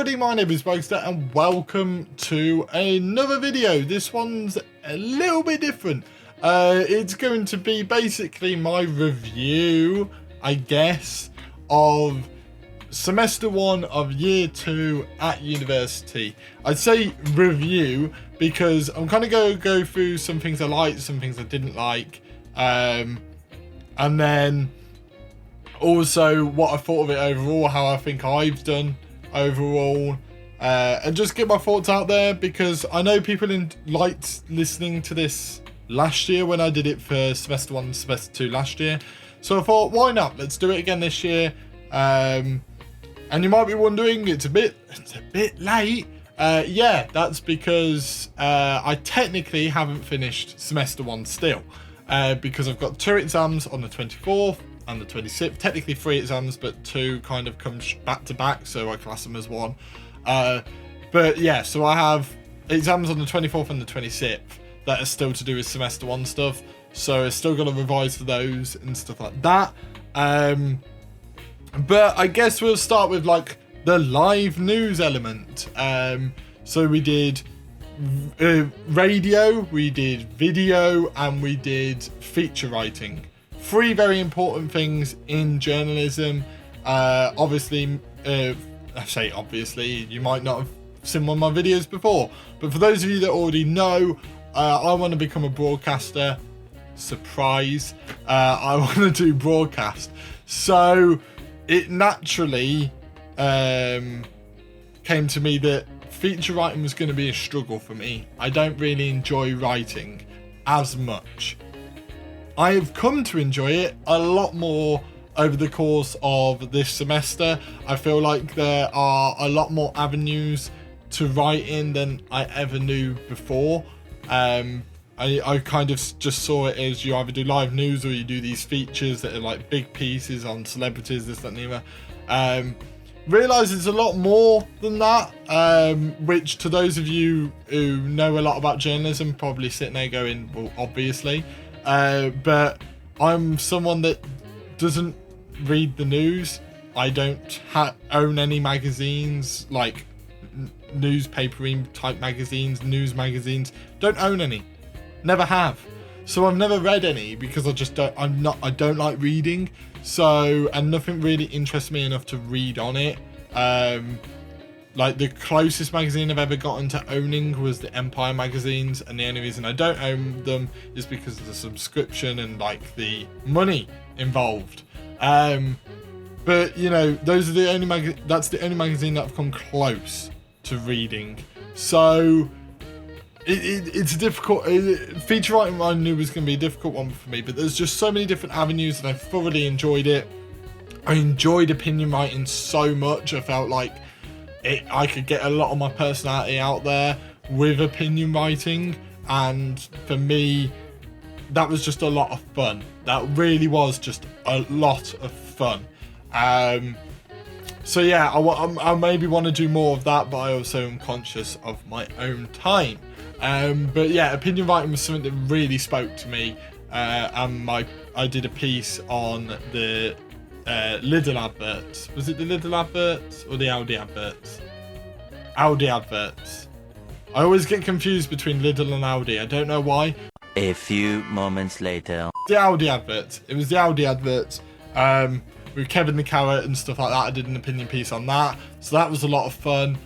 everybody, my name is Bragster and welcome to another video. This one's a little bit different. It's going to be basically my review, I guess, of semester 1 of year 2 at university. I'd say review because I'm kind of going to go through some things I liked, some things I didn't like, and then also what I thought of it overall, how I think I've done overall, and just get my thoughts out there because I know people liked listening to this last year when I did it for semester 1 and semester 2 last year. So I thought, why not? Let's do it again this year. And you might be wondering, it's a bit late. Yeah, that's because I technically haven't finished semester 1 still, because I've got 2 exams on the 24th and the 26th. Technically 3 exams, but 2 kind of come back to back, so I class them as 1. But yeah, so I have exams on the 24th and the 26th that are still to do with semester 1 stuff, so I've still got to revise for those and stuff like that. But I guess we'll start with like the live news element. So we did radio, we did video, and we did feature writing. 3 very important things in journalism. Obviously, I say obviously, you might not have seen one of my videos before, but for those of you that already know, I want to become a broadcaster. Surprise. I want to do broadcast. So it naturally came to me that feature writing was going to be a struggle for me. I don't really enjoy writing as much. I have come to enjoy it a lot more over the course of this semester. I feel like there are a lot more avenues to write in than I ever knew before. I kind of just saw it as you either do live news or you do these features that are like big pieces on celebrities, this, that, and the other. Realise it's a lot more than that, which to those of you who know a lot about journalism probably sitting there going, well, obviously. But I'm someone that doesn't read the news. I don't own any magazines, like newspaper type magazines, news magazines. Don't own any. Never have. So I've never read any because I just don't. I don't like reading. So, and nothing really interests me enough to read on it. Like the closest magazine I've ever gotten to owning was the Empire magazines, and the only reason I don't own them is because of the subscription and like the money involved. But you know, those are the only that's the only magazine that I've come close to reading. So it's a difficult feature writing. I knew was going to be a difficult one for me, but there's just so many different avenues, and I thoroughly enjoyed it. I enjoyed opinion writing so much. I felt like I could get a lot of my personality out there with opinion writing, and for me, that was just a lot of fun. That really was just a lot of fun. So yeah, I maybe want to do more of that, but I also am conscious of my own time. But yeah, opinion writing was something that really spoke to me, and I did a piece on the Lidl adverts. Was it the Lidl adverts or the Audi adverts? Audi adverts. I always get confused between Lidl and Audi. I don't know why. A few moments later. The Audi adverts. It was the Audi adverts. With Kevin the Carrot and stuff like that. I did an opinion piece on that. So that was a lot of fun.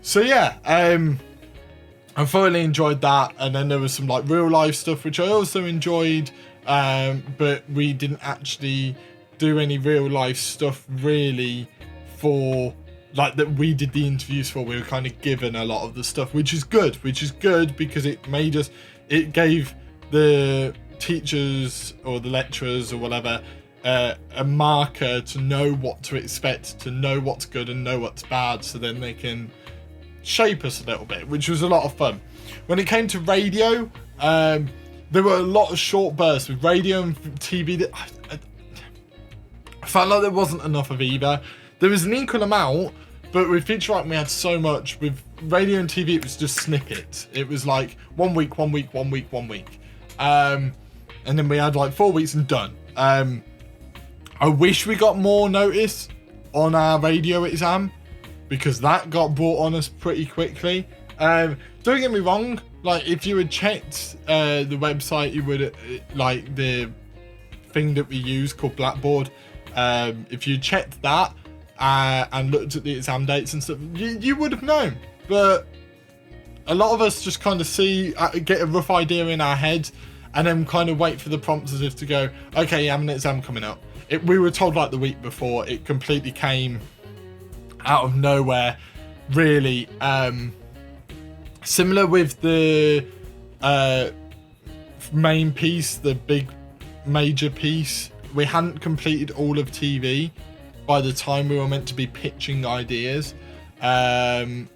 So yeah, I thoroughly enjoyed that. And then there was some like real life stuff, which I also enjoyed. But we didn't actually do any real life stuff really for like that we did the interviews for. We were kind of given a lot of the stuff, which is good because it made us, it gave the teachers or the lecturers or whatever a marker to know what to expect, to know what's good and know what's bad, so then they can shape us a little bit, which was a lot of fun. When it came to radio, there were a lot of short bursts with radio and TV that I felt like there wasn't enough of either. There was an equal amount, but with feature writing we had so much. With radio and TV it was just snippets. It was like 1 week, 1 week, 1 week, 1 week. And then we had like 4 weeks and done. I wish we got more notice on our radio exam, because that got brought on us pretty quickly. Don't get me wrong, like if you had checked the website, you would like the thing that we use called Blackboard. If you checked that and looked at the exam dates and stuff, you would have known. But a lot of us just kind of get a rough idea in our head, and then kind of wait for the prompts as if to go, okay, you have an exam coming up. We were told like the week before. It completely came out of nowhere, really. Similar with the main piece, the big major piece, we hadn't completed all of TV by the time we were meant to be pitching ideas, and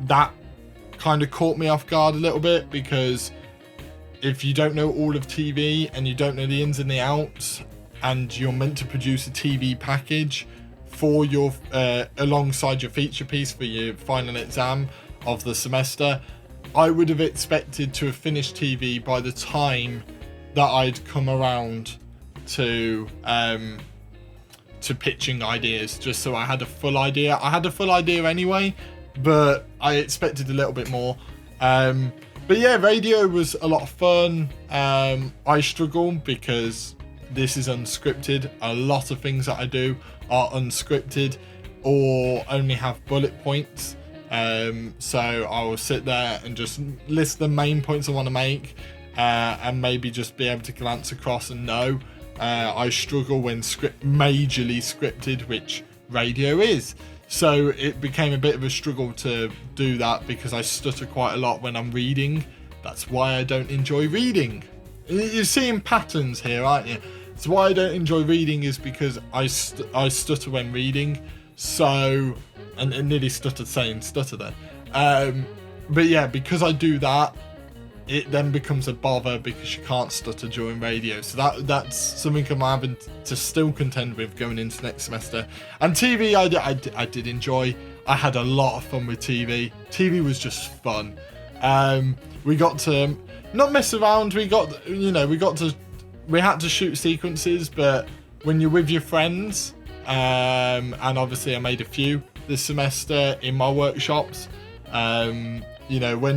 that kind of caught me off guard a little bit, because if you don't know all of TV and you don't know the ins and the outs, and you're meant to produce a TV package for your alongside your feature piece for your final exam of the semester, I would have expected to have finished TV by the time that I'd come around to pitching ideas, just so I had a full idea. I had a full idea anyway, but I expected a little bit more. But yeah, radio was a lot of fun. I struggle because this is unscripted. A lot of things that I do are unscripted or only have bullet points. So I will sit there and just list the main points I want to make, and maybe just be able to glance across and know. I struggle when majorly scripted, which radio is. So it became a bit of a struggle to do that, because I stutter quite a lot when I'm reading. That's why I don't enjoy reading. You're seeing patterns here, aren't you? It's why I don't enjoy reading, is because I stutter when reading. So, and nearly stuttered saying stutter then. But yeah, because I do that, it then becomes a bother, because you can't stutter during radio. So that's something I'm having to still contend with going into next semester. And TV, I did enjoy. I had a lot of fun with TV. TV was just fun. We got to not mess around. We had to shoot sequences, but when you're with your friends, and obviously I made a few this semester in my workshops, when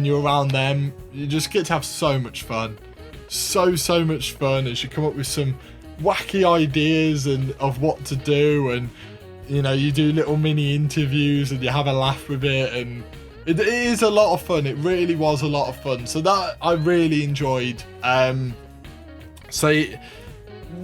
you're around them, you just get to have so much fun. So much fun as you come up with some wacky ideas and of what to do, and you do little mini interviews and you have a laugh with it, and it is a lot of fun. It really was a lot of fun. So that I really enjoyed. So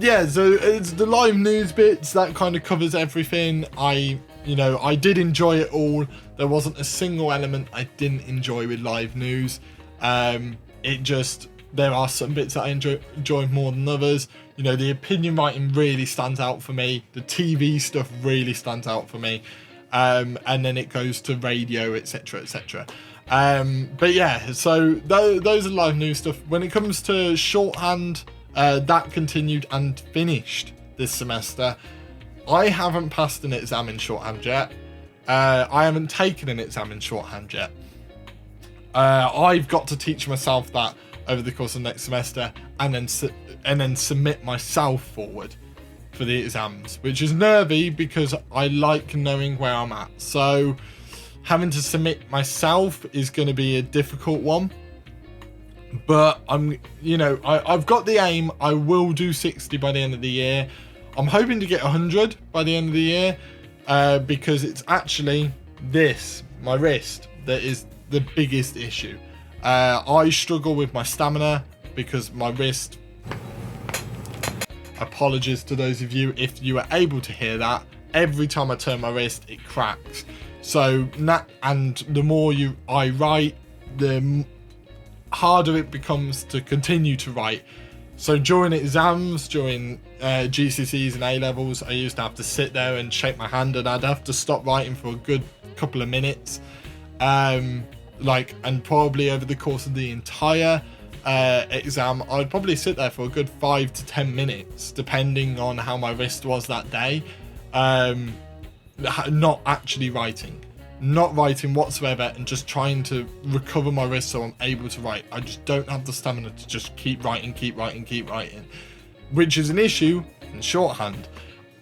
it's the live news bits that kind of covers everything. I did enjoy it all. There wasn't a single element I didn't enjoy with live news. There are some bits that I enjoy more than others. The opinion writing really stands out for me. The TV stuff really stands out for me. And then it goes to radio, etc, etc. But yeah, so those are live news stuff. When it comes to shorthand, that continued and finished this semester. I haven't passed an exam in shorthand yet. I haven't taken an exam in shorthand yet. I've got to teach myself that over the course of next semester, and then submit myself forward for the exams, which is nervy because I like knowing where I'm at. So having to submit myself is going to be a difficult one. But I've got the aim. I will do 60 by the end of the year. I'm hoping to get 100 by the end of the year, because it's actually my wrist, that is the biggest issue. I struggle with my stamina because my wrist, apologies to those of you if you are able to hear that, every time I turn my wrist it cracks. So and the more I write, the harder it becomes to continue to write. So during exams, during GCSEs and A-levels, I used to have to sit there and shake my hand, and I'd have to stop writing for a good couple of minutes. And probably over the course of the entire exam, I'd probably sit there for a good 5 to 10 minutes, depending on how my wrist was that day. Not actually writing. Not writing whatsoever, and just trying to recover my wrist so I'm able to write. I just don't have the stamina to just keep writing, which is an issue in shorthand.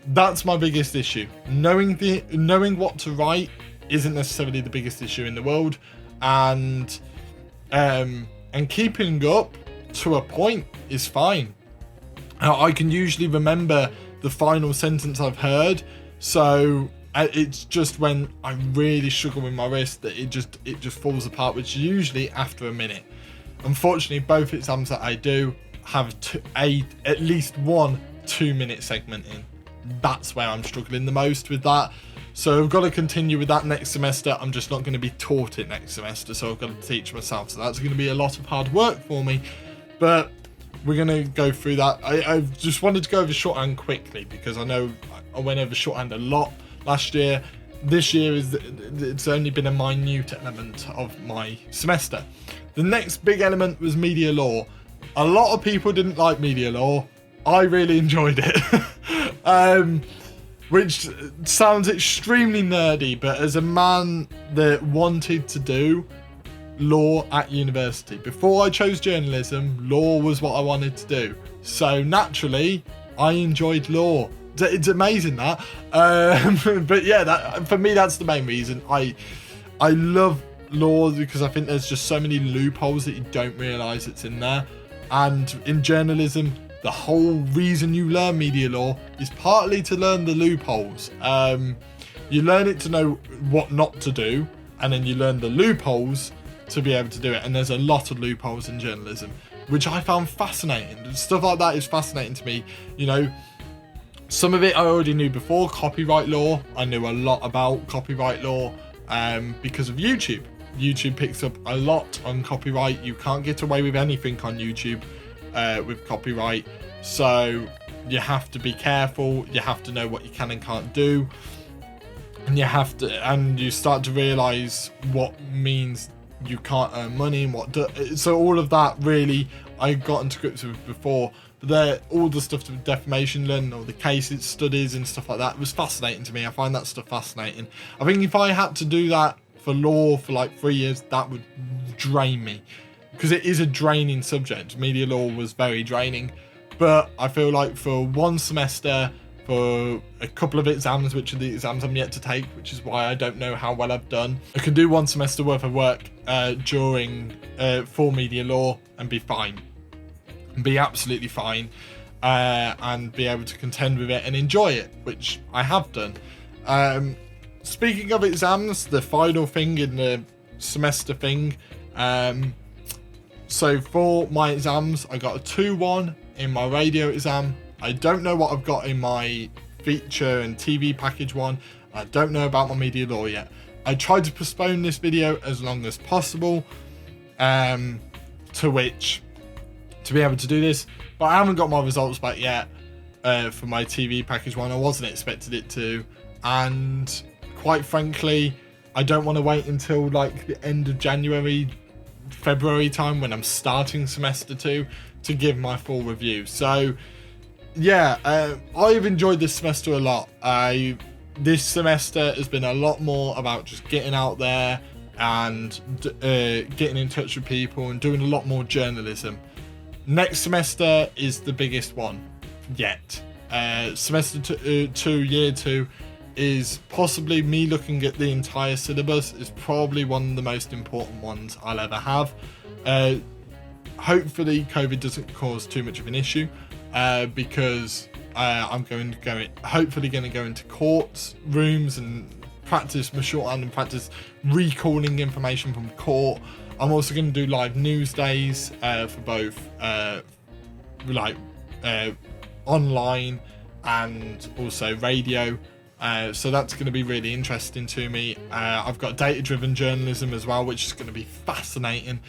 That's my biggest issue. Knowing what to write isn't necessarily the biggest issue in the world, and keeping up to a point is fine. I can usually remember the final sentence I've heard, so it's just when I really struggle with my wrist that it just falls apart, which is usually after a minute. Unfortunately, both exams that I do have at least 1 2-minute segment in. That's where I'm struggling the most with that. So I've got to continue with that next semester. I'm just not going to be taught it next semester, so I've got to teach myself. So that's going to be a lot of hard work for me, but we're going to go through that. I just wanted to go over shorthand quickly because I know I went over shorthand a lot last year. This year it's only been a minute element of my semester. The next big element was media law. A lot of people didn't like media law. I really enjoyed it. Which sounds extremely nerdy, but as a man that wanted to do law at university, before I chose journalism, law was what I wanted to do. So naturally, I enjoyed law. It's amazing that. But yeah, for me, that's the main reason. I love law because I think there's just so many loopholes that you don't realise it's in there. And in journalism, the whole reason you learn media law is partly to learn the loopholes. You learn it to know what not to do, and then you learn the loopholes to be able to do it. And there's a lot of loopholes in journalism, which I found fascinating. Stuff like that is fascinating to me. You know, some of it I already knew before. Copyright law, I knew a lot about copyright law because of YouTube. YouTube picks up a lot on copyright. You can't get away with anything on YouTube with copyright, so you have to be careful. You have to know what you can and can't do, and you start to realize what means you can't earn money and so all of that really I got into grips with before. But all the stuff to defamation, learning all the cases, studies and stuff like that was fascinating to me. I find that stuff fascinating. I think if I had to do that for law for like 3 years, that would drain me, because it is a draining subject. Media law was very draining, but I feel like for 1 semester, for a couple of exams, which are the exams I'm yet to take, which is why I don't know how well I've done, I can do 1 semester worth of work for media law and be fine, and be absolutely fine, and be able to contend with it and enjoy it, which I have done. Speaking of exams, the final thing in the semester thing, so for my exams, I got a 2-1 in my radio exam. I don't know what I've got in my feature and TV package one. I don't know about my media law yet. I tried to postpone this video as long as possible to be able to do this, but I haven't got my results back yet for my TV package one. I wasn't expected it to, and quite frankly, I don't want to wait until like the end of January, February time when I'm starting semester 2 to give my full review. So yeah, I've enjoyed this semester a lot. This semester has been a lot more about just getting out there and getting in touch with people and doing a lot more journalism. Next semester is the biggest one yet. Semester 2, year 2 is possibly me looking at the entire syllabus. Is probably one of the most important ones I'll ever have. Hopefully COVID doesn't cause too much of an issue, because I'm hopefully going to go into court rooms and practice my shorthand and practice recalling information from court. I'm also going to do live news days for both online and also radio. So that's going to be really interesting to me. I've got data-driven journalism as well, which is going to be fascinating.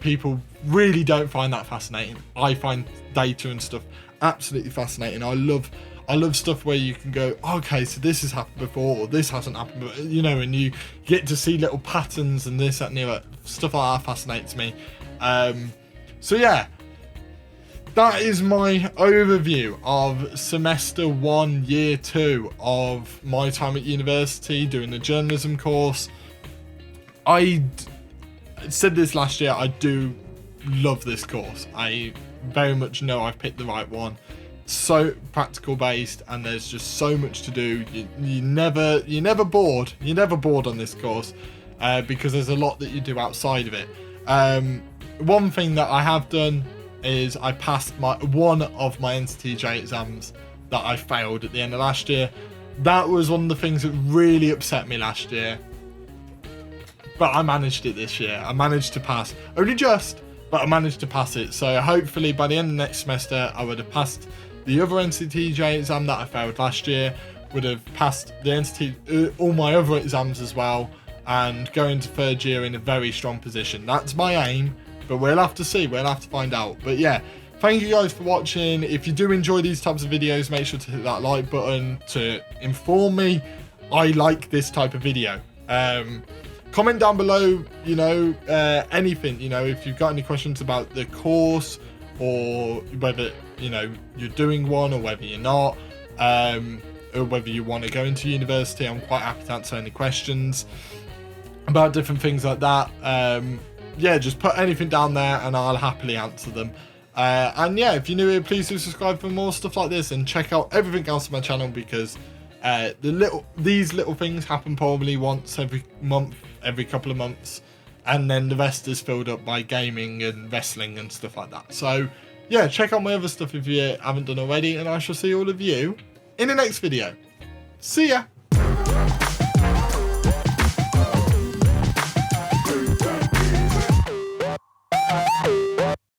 People really don't find that fascinating. I find data and stuff absolutely fascinating. I love stuff where you can go, okay, so this has happened before, or this hasn't happened before, and you get to see little patterns and this, that, and the other. Stuff like that fascinates me. So yeah, that is my overview of semester 1, year 2 of my time at university doing the journalism course. I said this last year, I do love this course. I very much know I've picked the right one. so practical based, and there's just so much to do. You're never bored. You're never bored on this course, because there's a lot that you do outside of it. One thing that I have done is I passed one of my NCTJ exams that I failed at the end of last year. That was one of the things that really upset me last year, but I managed it this year. I managed to pass, only just, but I managed to pass it. So hopefully by the end of next semester, I would have passed the other NCTJ exam that I failed last year, would have passed the all my other exams as well, and go into third year in a very strong position. That's my aim, but we'll have to see. We'll have to find out. But yeah, thank you guys for watching. If you do enjoy these types of videos, make sure to hit that like button to inform me I like this type of video. Comment down below, you know, anything, you know, if you've got any questions about the course, or whether, you know, you're doing one or whether you're not, or whether you want to go into university. I'm quite happy to answer any questions about different things like that. Yeah, just put anything down there and I'll happily answer them. And yeah, if you're new here, please do subscribe for more stuff like this, and check out everything else on my channel, because these little things happen probably once every month, every couple of months, and then the rest is filled up by gaming and wrestling and stuff like that. So yeah, check out my other stuff if you haven't done already, and I shall see all of you in the next video. See ya!